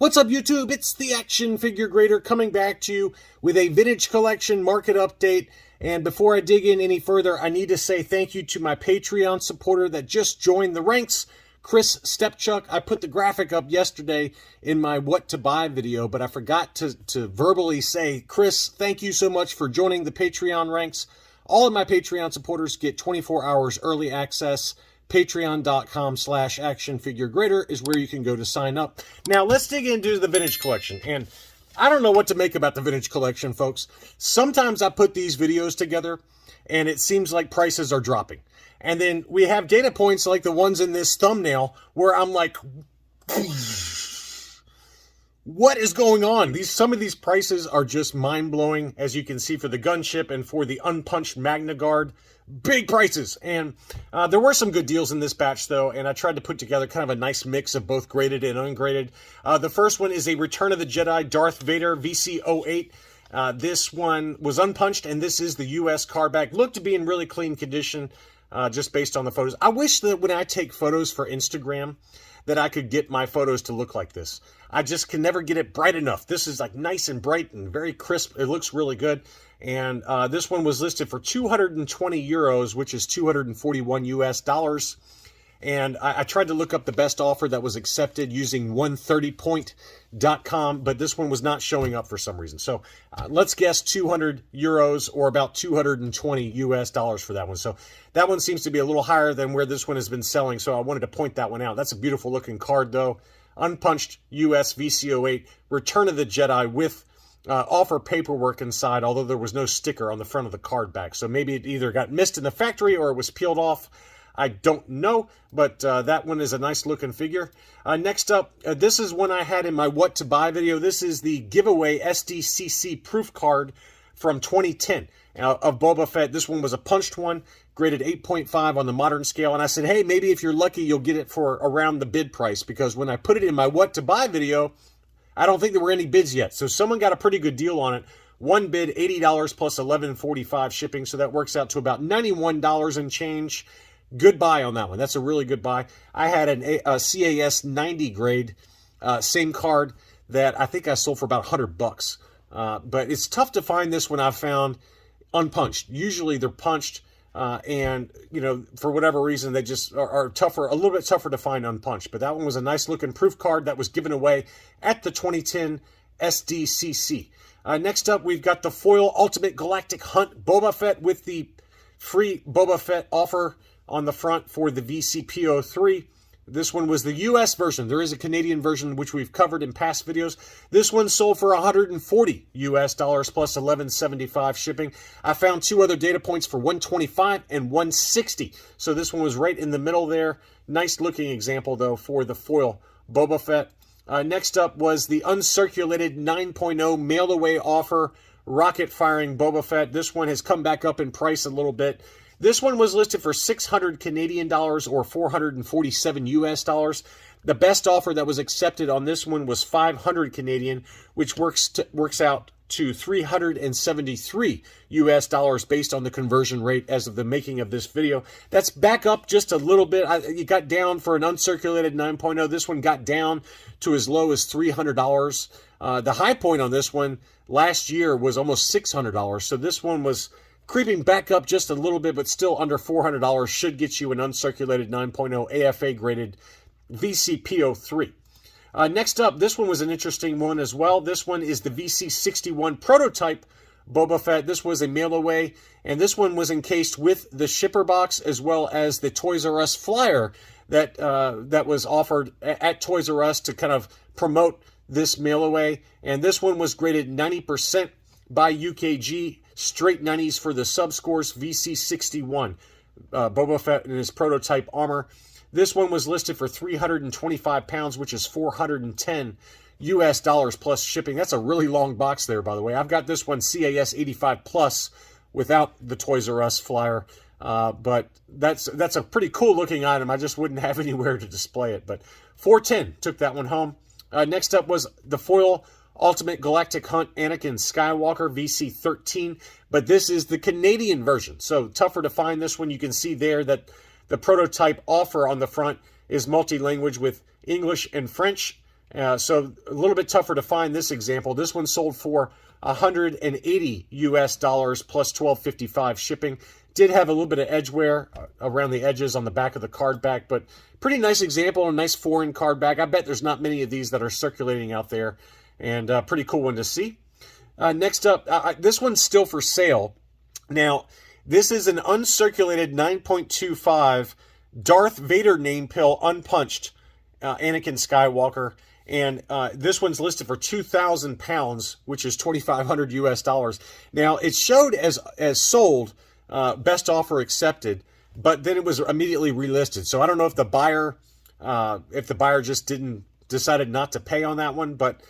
What's up, YouTube? It's the Action Figure Grader coming back to you with a vintage collection market update. And before I dig in any further, I need to say thank you to my Patreon supporter that just joined the ranks, Chris Stepchuk. I put the graphic up yesterday in my What to Buy video, but I forgot to verbally say, Chris, thank you so much for joining the Patreon ranks. All of my Patreon supporters get 24 hours early access. Patreon.com/actionfiguregrader is where you can go to sign up. Now, let's dig into the vintage collection. And I don't know what to make about the vintage collection, folks. Sometimes I put these videos together, and it seems like prices are dropping. And then we have data points like the ones in this thumbnail where I'm like, what is going on? Some of these prices are just mind-blowing, as you can see for the gunship and for the Unpunched MagnaGuard. Big prices. And there were some good deals in this batch, though, and I tried to put together kind of a nice mix of both graded and ungraded. The first one is a Return of the Jedi Darth Vader VC08. This one was unpunched, and this is the U.S. card back. Looked to be in really clean condition, just based on the photos. I wish that when I take photos for Instagram, that I could get my photos to look like this. I just can never get it bright enough. This is like nice and bright and very crisp. It looks really good. And this one was listed for 220 euros, which is 241 US dollars. And I tried to look up the best offer that was accepted using 130point.com, but this one was not showing up for some reason. So let's guess 200 euros or about 220 US dollars for that one. So that one seems to be a little higher than where this one has been selling. So I wanted to point that one out. That's a beautiful looking card, though. Unpunched US VC08, Return of the Jedi with offer paperwork inside, although there was no sticker on the front of the card back. So maybe it either got missed in the factory or it was peeled off. I don't know, but that one is a nice looking figure. Next up, this is one I had in my What to Buy video. This is the giveaway SDCC proof card from 2010 of Boba Fett. This one was a punched one, graded 8.5 on the modern scale. And I said, hey, maybe if you're lucky, you'll get it for around the bid price, because when I put it in my What to Buy video, I don't think there were any bids yet. So someone got a pretty good deal on it. One bid, $80 plus $11.45 shipping. So that works out to about $91 and change. Good buy on that one. That's a really good buy. I had a CAS 90 grade, same card that I think I sold for about $100. But it's tough to find this one. I've found unpunched. Usually they're punched, and you know, for whatever reason, they just are tougher, a little bit tougher to find unpunched. But that one was a nice looking proof card that was given away at the 2010 SDCC. Next up, we've got the foil Ultimate Galactic Hunt Boba Fett with the free Boba Fett offer on the front for the VCP03. This one was the US version. There is a Canadian version which we've covered in past videos. This one sold for 140 US dollars plus $11.75 shipping. I found two other data points for 125 and 160. So this one was right in the middle there. Nice looking example, though, for the foil Boba Fett. Next up was the Uncirculated 9.0 mail-away offer rocket firing Boba Fett. This one has come back up in price a little bit. This one was listed for 600 Canadian dollars or 447 US dollars. The best offer that was accepted on this one was 500 Canadian, which works out to 373 US dollars based on the conversion rate as of the making of this video. That's back up just a little bit. It got down for an Uncirculated 9.0. This one got down to as low as $300. The high point on this one last year was almost $600. So this one was creeping back up just a little bit, but still under $400, should get you an Uncirculated 9.0 AFA graded VCP03. Next up, this one was an interesting one as well. This one is the VC61 prototype Boba Fett. This was a mail away, and this one was encased with the shipper box as well as the Toys R Us flyer that was offered at Toys R Us to kind of promote this mail away. And this one was graded 90% by UKG. Straight 90s for the subscores. VC61 Boba Fett in his prototype armor. This one was listed for 325 pounds, which is 410 US dollars plus shipping. That's a really long box there, by the way. I've got this one CAS 85 plus without the Toys R Us flyer, but that's a pretty cool looking item. I just wouldn't have anywhere to display it, but 410 took that one home. Next up was the foil Ultimate Galactic Hunt Anakin Skywalker VC13, but this is the Canadian version, so tougher to find this one. You can see there that the prototype offer on the front is multi-language with English and French, So a little bit tougher to find this example. This one sold for $180 US plus $12.55 shipping. Did have a little bit of edge wear around the edges on the back of the card back, but pretty nice example, a nice foreign card back. I bet there's not many of these that are circulating out there, and pretty cool one to see. Next up, this one's still for sale. Now, this is an uncirculated 9.25 Darth Vader name pill, unpunched, Anakin Skywalker. And this one's listed for 2,000 pounds, which is $2,500 US. Now, it showed as sold, best offer accepted, but then it was immediately relisted. So I don't know if the buyer just decided not to pay on that one, but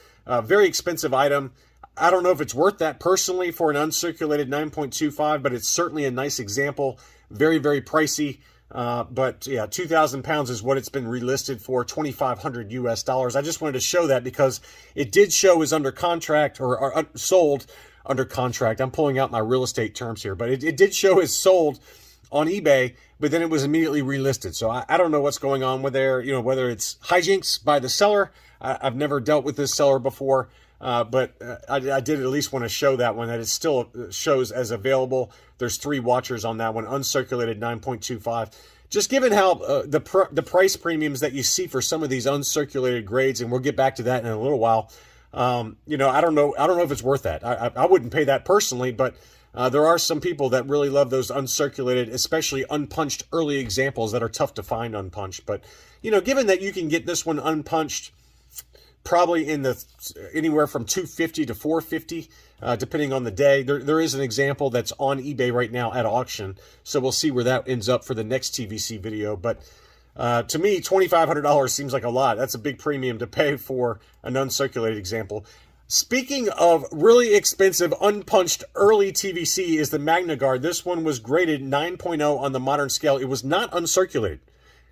very expensive item. I don't know if it's worth that personally for an uncirculated 9.25, but it's certainly a nice example. Very, very pricey. But yeah, 2,000 pounds is what it's been relisted for, $2,500 US. I just wanted to show that because it did show as under contract or sold under contract. I'm pulling out my real estate terms here, but it did show as sold on eBay, but then it was immediately relisted. So I don't know what's going on with there, whether it's hijinks by the seller. I've never dealt with this seller before, but I did at least want to show that one, that it still shows as available. There's 3 watchers on that one, uncirculated 9.25. Just given how the price premiums that you see for some of these uncirculated grades, and we'll get back to that in a little while. I don't know if it's worth that. I wouldn't pay that personally, but there are some people that really love those uncirculated, especially unpunched early examples that are tough to find unpunched. But given that you can get this one unpunched probably in anywhere from $250 to $450, depending on the day. There is an example that's on eBay right now at auction, so we'll see where that ends up for the next TVC video. But to me, $2,500 seems like a lot. That's a big premium to pay for an uncirculated example. Speaking of really expensive unpunched early TVC is the Magna Guard. This one was graded 9.0 on the modern scale. It was not uncirculated,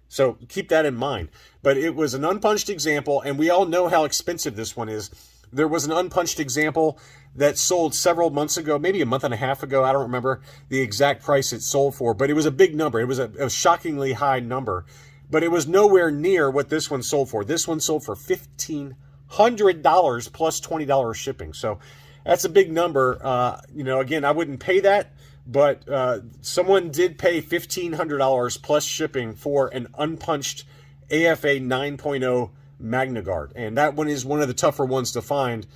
so keep that in mind. But it was an unpunched example, and we all know how expensive this one is. There was an unpunched example that sold several months ago, maybe a month and a half ago. I don't remember the exact price it sold for, but it was a big number. It was a shockingly high number, but it was nowhere near what this one sold for. This one sold for $1,500 plus $20 shipping. So that's a big number. Again, I wouldn't pay that, but someone did pay $1,500 plus shipping for an unpunched AFA 9.0 Magna Guard, and that one is one of the tougher ones to find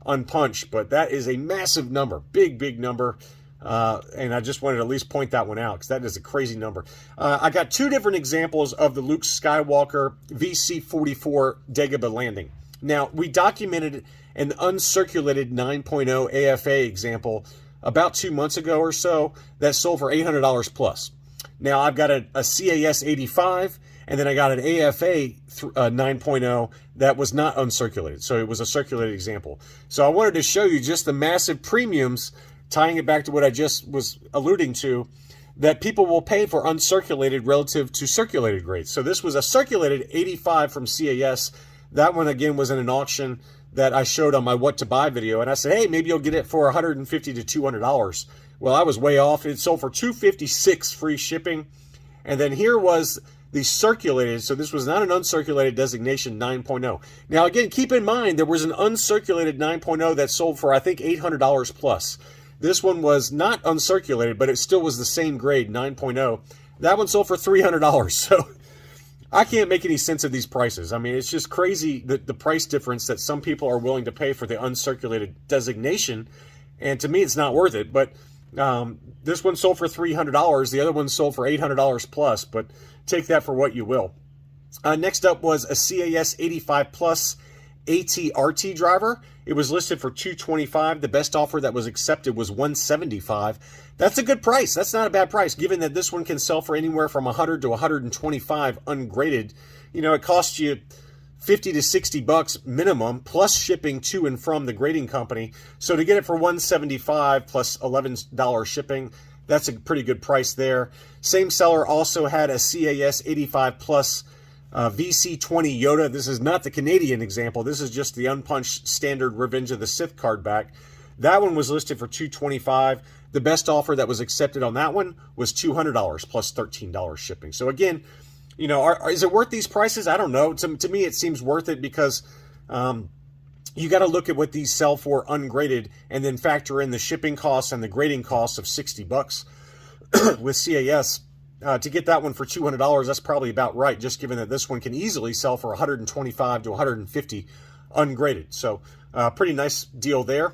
unpunched, but that is a massive number, big number, and I just wanted to at least point that one out because that is a crazy number. I got 2 different examples of the Luke Skywalker VC-44 Dagobah landing. Now, we documented an uncirculated 9.0 AFA example about 2 months ago or so that sold for $800 plus. Now, I've got a CAS 85, and then I got an AFA 9.0 that was not uncirculated. So it was a circulated example. So I wanted to show you just the massive premiums, tying it back to what I just was alluding to, that people will pay for uncirculated relative to circulated grades. So this was a circulated 85 from CAS. That one, again, was in an auction that I showed on my What to Buy video. And I said, hey, maybe you'll get it for $150 to $200. Well, I was way off. It sold for $256 free shipping. And then here was the circulated, so this was not an uncirculated designation 9.0. Now, again, keep in mind, there was an uncirculated 9.0 that sold for, I think, $800 plus. This one was not uncirculated, but it still was the same grade, 9.0. That one sold for $300. So I can't make any sense of these prices. I mean, it's just crazy, the price difference that some people are willing to pay for the uncirculated designation. And to me, it's not worth it. But this one sold for $300. The other one sold for $800 plus. But take that for what you will. Next up was a CAS 85 Plus AT-RT driver. It was listed for $225. The best offer that was accepted was $175. That's a good price. That's not a bad price, given that this one can sell for anywhere from $100 to $125 ungraded. It costs you $50 to $60 minimum, plus shipping to and from the grading company. So to get it for $175 plus $11 shipping, that's a pretty good price there. Same seller also had a CAS 85 Plus VC20 Yoda. This is not the Canadian example. This is just the unpunched standard Revenge of the Sith card back. That one was listed for $225. The best offer that was accepted on that one was $200 plus $13 shipping. So again, is it worth these prices? I don't know. To me, it seems worth it because You got to look at what these sell for ungraded and then factor in the shipping costs and the grading costs of $60 with CAS. To get that one for $200, that's probably about right, just given that this one can easily sell for $125 to $150 ungraded. So pretty nice deal there.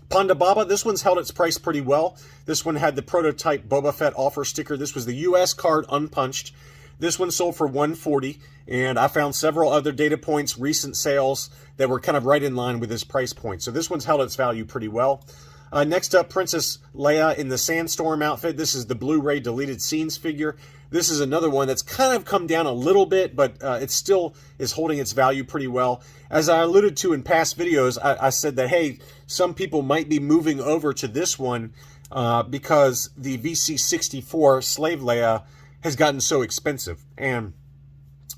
Ponda Baba, this one's held its price pretty well. This one had the prototype Boba Fett offer sticker. This was the US card unpunched. This one sold for $140, and I found several other data points, recent sales, that were kind of right in line with this price point. So this one's held its value pretty well. Next up, Princess Leia in the Sandstorm outfit. This is the Blu-ray deleted scenes figure. This is another one that's kind of come down a little bit, but it still is holding its value pretty well. As I alluded to in past videos, I said that, hey, some people might be moving over to this one because the VC64 Slave Leia has gotten so expensive. And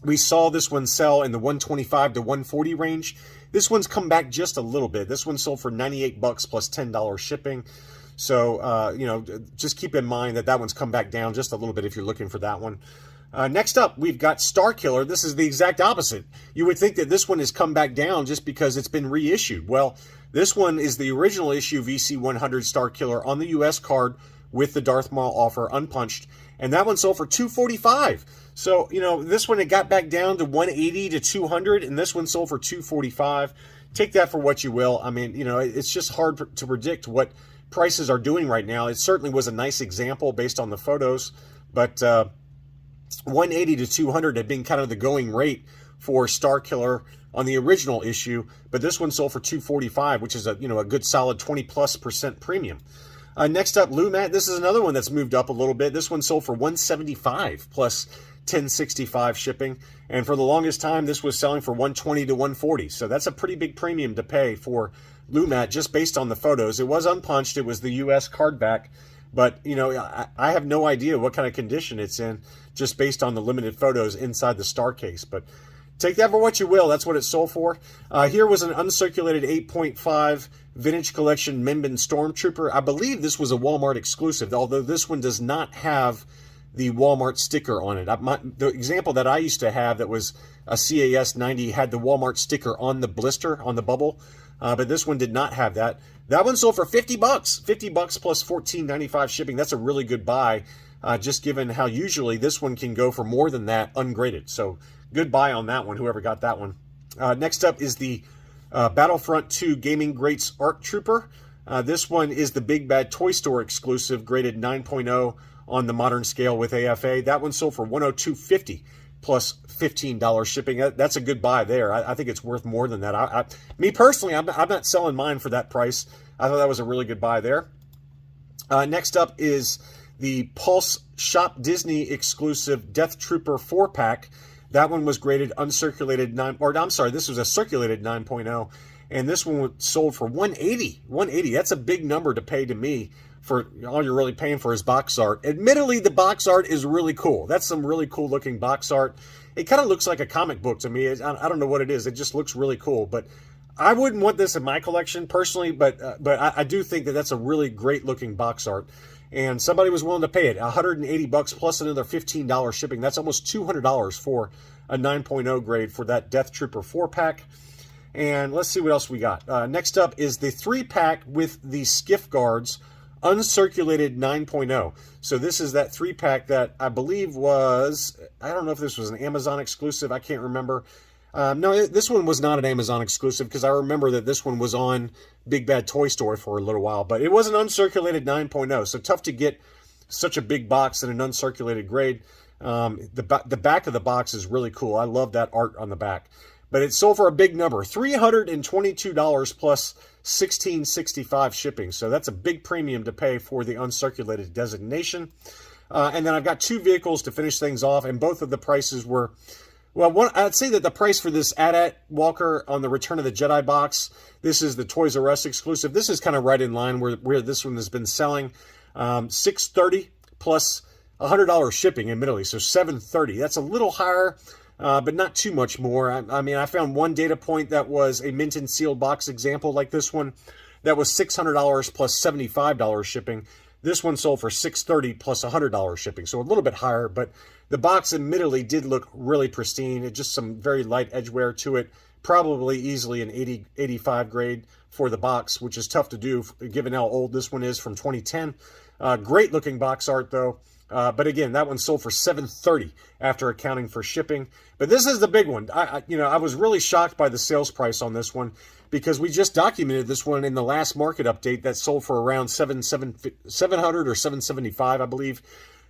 we saw this one sell in the $125 to $140 range. This one's come back just a little bit. This one sold for $98 plus $10 shipping. So, you know, just keep in mind that that one's come back down just a little bit if you're looking for that one. Next up, we've got Starkiller. This is the exact opposite. You would think that this one has come back down just because it's been reissued. Well, this one is the original issue VC100 Starkiller on the US card with the Darth Maul offer unpunched. And that one sold for $245. So, you know, this one, it got back down to $180 to $200, and this one sold for $245. Take that for what you will. I mean, you know, it's just hard to predict what prices are doing right now. It certainly was a nice example based on the photos, but $180 to $200 had been kind of the going rate for Starkiller on the original issue, but this one sold for $245, which is a, you know, a good solid 20+% premium. Next up, Lumat. This is another one that's moved up a little bit. This one sold for $175 plus $10.65 shipping, and for the longest time, this was selling for $120 to $140. So that's a pretty big premium to pay for Lumat just based on the photos. It was unpunched. It was the U.S. card back, but you know, I have no idea what kind of condition it's in just based on the limited photos inside the star case. But take that for what you will. That's what it sold for. Here was an uncirculated 8.5 Vintage Collection Minbin Stormtrooper. I believe this was a Walmart exclusive, although this one does not have the Walmart sticker on it. The example that I used to have that was a CAS 90 had the Walmart sticker on the blister, on the bubble, but this one did not have that. That one sold for $50, $50 plus $14.95 shipping. That's a really good buy, just given how usually this one can go for more than that ungraded. So good buy on that one, whoever got that one. Next up is the Battlefront 2 Gaming Greats ARC Trooper. This one is the Big Bad Toy Store exclusive, graded 9.0 on the modern scale with AFA. That one sold for $102.50 plus $15 shipping. That's a good buy there. I think it's worth more than that. Me personally, I'm not selling mine for that price. I thought that was a really good buy there. Next up is the Pulse Shop Disney exclusive Death Trooper 4-pack. That one was graded uncirculated this was a circulated 9.0, and this one was sold for $180. $180. That's a big number to pay to me for all you're really paying for is box art. Admittedly, the box art is really cool. That's some really cool looking box art. It kind of looks like a comic book to me. I don't know what it is. It just looks really cool. But I wouldn't want this in my collection personally, but I do think that that's a really great looking box art. And somebody was willing to pay it, $180 plus another $15 shipping. That's almost $200 for a 9.0 grade for that Death Trooper 4-pack. And let's see what else we got. Next up is the 3-pack with the Skiff Guards Uncirculated 9.0. So this is that 3-pack that I believe was, I don't know if this was an Amazon exclusive. I can't remember. No, this one was not an Amazon exclusive because I remember that this one was on Big Bad Toy Store for a little while, but it was an uncirculated 9.0, so tough to get such a big box in an uncirculated grade. The back of the box is really cool. I love that art on the back. But it sold for a big number, $322 plus $16.65 shipping. So that's a big premium to pay for the uncirculated designation. And then I've got two vehicles to finish things off, and both of the prices were... Well, I'd say that the price for this AT-AT Walker on the Return of the Jedi box, this is the Toys R Us exclusive. This is kind of right in line where this one has been selling. $630 plus $100 shipping, admittedly, so $730. That's a little higher, but not too much more. I mean, I found one data point that was a mint and sealed box example like this one that was $600 plus $75 shipping. This one sold for $630 plus $100 shipping, so a little bit higher, but the box admittedly did look really pristine. It just some very light edge wear to it. probably easily an 80, 85 grade for the box, which is tough to do given how old this one is, from 2010. Great looking box art though. But again, that one sold for $730 after accounting for shipping. But this is the big one. I was really shocked by the sales price on this one, because we just documented this one in the last market update that sold for around $700 or $775, I believe.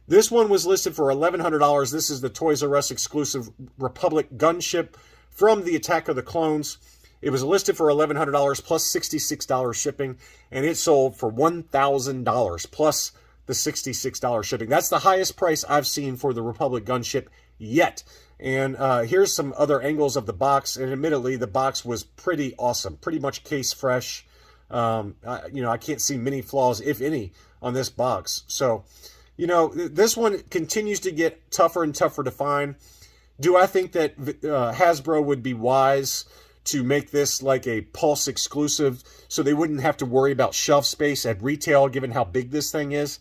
This one was listed for $1,100. This is the Toys R Us exclusive Republic gunship from the Attack of the Clones. It was listed for $1,100 plus $66 shipping, and it sold for $1,000 plus the $66 shipping. That's the highest price I've seen for the Republic gunship yet. And here's some other angles of the box. And admittedly, the box was pretty awesome, pretty much case fresh. I can't see many flaws, if any, on this box. So, this one continues to get tougher and tougher to find. Do I think that Hasbro would be wise to make this like a Pulse exclusive so they wouldn't have to worry about shelf space at retail, given how big this thing is?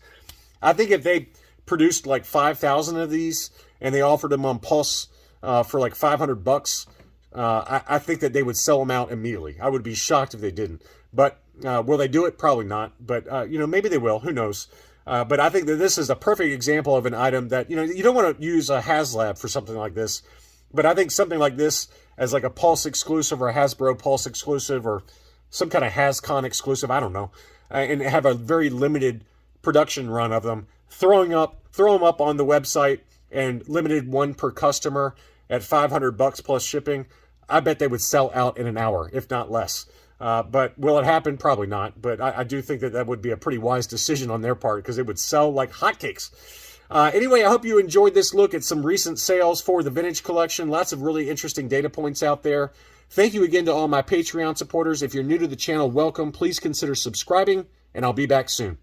I think if they produced like 5,000 of these and they offered them on Pulse for like $500, I think that they would sell them out immediately. I would be shocked if they didn't. But will they do it? Probably not. But, maybe they will. Who knows? But I think that this is a perfect example of an item that, you don't want to use a HasLab for something like this. But I think something like this as like a Pulse exclusive or a Hasbro Pulse exclusive or some kind of HasCon exclusive, I don't know, and have a very limited production run of them, throw them up on the website and limited one per customer at $500 plus shipping, I bet they would sell out in an hour, if not less. But will it happen? Probably not. But I do think that would be a pretty wise decision on their part, because it would sell like hotcakes. Anyway, I hope you enjoyed this look at some recent sales for the vintage collection. Lots of really interesting data points out there. Thank you again to all my Patreon supporters. If you're new to the channel, welcome. Please consider subscribing, and I'll be back soon.